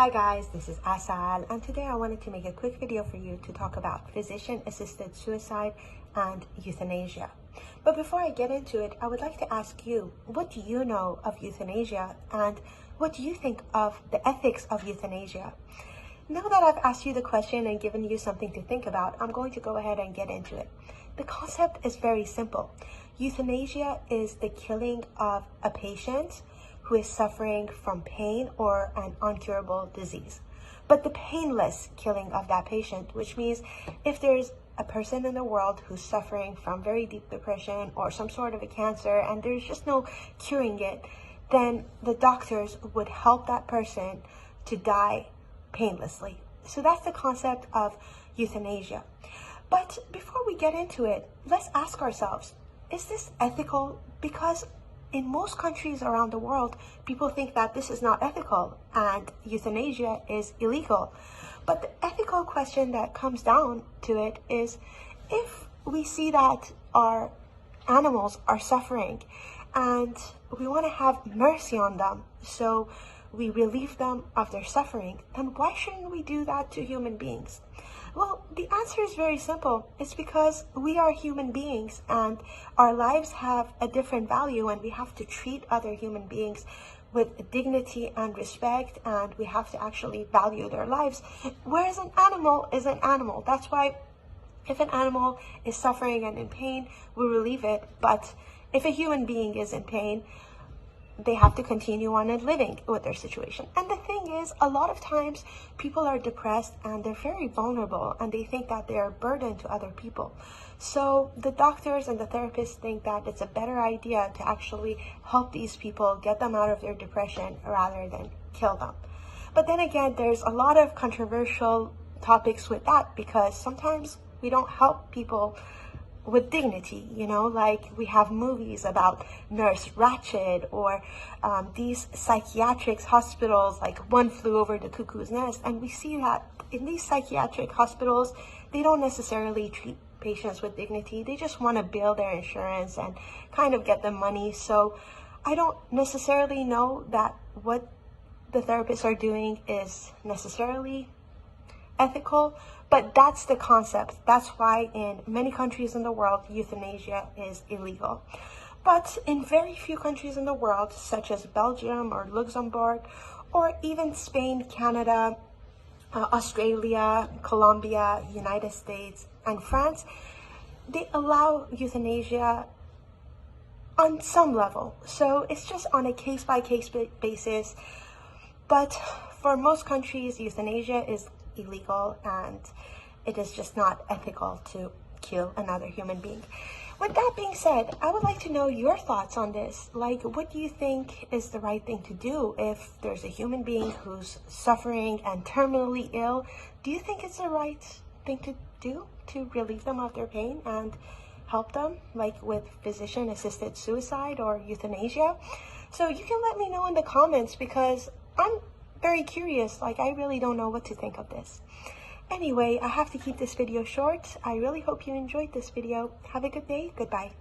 Hi guys, this is Asal, and today I wanted to make a quick video for you to talk about physician-assisted suicide and euthanasia. But before I get into it, I would like to ask you, what do you know of euthanasia and what do you think of the ethics of euthanasia? Now that I've asked you the question and given you something to think about, I'm going to go ahead and get into it. The concept is very simple. Euthanasia is the killing of a patient who is suffering from pain or an incurable disease. But the painless killing of that patient, which means if there's a person in the world who's suffering from very deep depression or some sort of a cancer and there's just no curing it, then the doctors would help that person to die painlessly. So that's the concept of euthanasia. But before we get into it, let's ask ourselves, is this ethical? Because in most countries around the world, people think that this is not ethical and euthanasia is illegal. But the ethical question that comes down to it is, if we see that our animals are suffering and we want to have mercy on them, so we relieve them of their suffering, then why shouldn't we do that to human beings? Well, the answer is very simple. It's because we are human beings and our lives have a different value, and we have to treat other human beings with dignity and respect, and we have to actually value their lives. Whereas an animal is an animal. That's why if an animal is suffering and in pain, we relieve it. But if a human being is in pain, they have to continue on and living with their situation. And the thing is, a lot of times people are depressed and they're very vulnerable and they think that they're a burden to other people. So the doctors and the therapists think that it's a better idea to actually help these people, get them out of their depression rather than kill them. But then again, there's a lot of controversial topics with that, because sometimes we don't help people with dignity, like we have movies about Nurse Ratched or these psychiatric hospitals like One Flew Over the Cuckoo's Nest, and we see that in these psychiatric hospitals, they don't necessarily treat patients with dignity. They just want to bill their insurance and kind of get the money. So I don't necessarily know that what the therapists are doing is necessarily ethical, but that's the concept. That's why in many countries in the world, euthanasia is illegal. But in very few countries in the world, such as Belgium or Luxembourg, or even Spain, Canada, Australia, Colombia, United States, and France, they allow euthanasia on some level. So it's just on a case-by-case basis. But for most countries, euthanasia is illegal, and it is just not ethical to kill another human being. With that being said, I would like to know your thoughts on this. Like, what do you think is the right thing to do if there's a human being who's suffering and terminally ill? Do you think it's the right thing to do to relieve them of their pain and help them, like with physician-assisted suicide or euthanasia? So you can let me know in the comments, because I'm very curious. Like, I really don't know what to think of this. Anyway, I have to keep this video short. I really hope you enjoyed this video. Have a good day. Goodbye.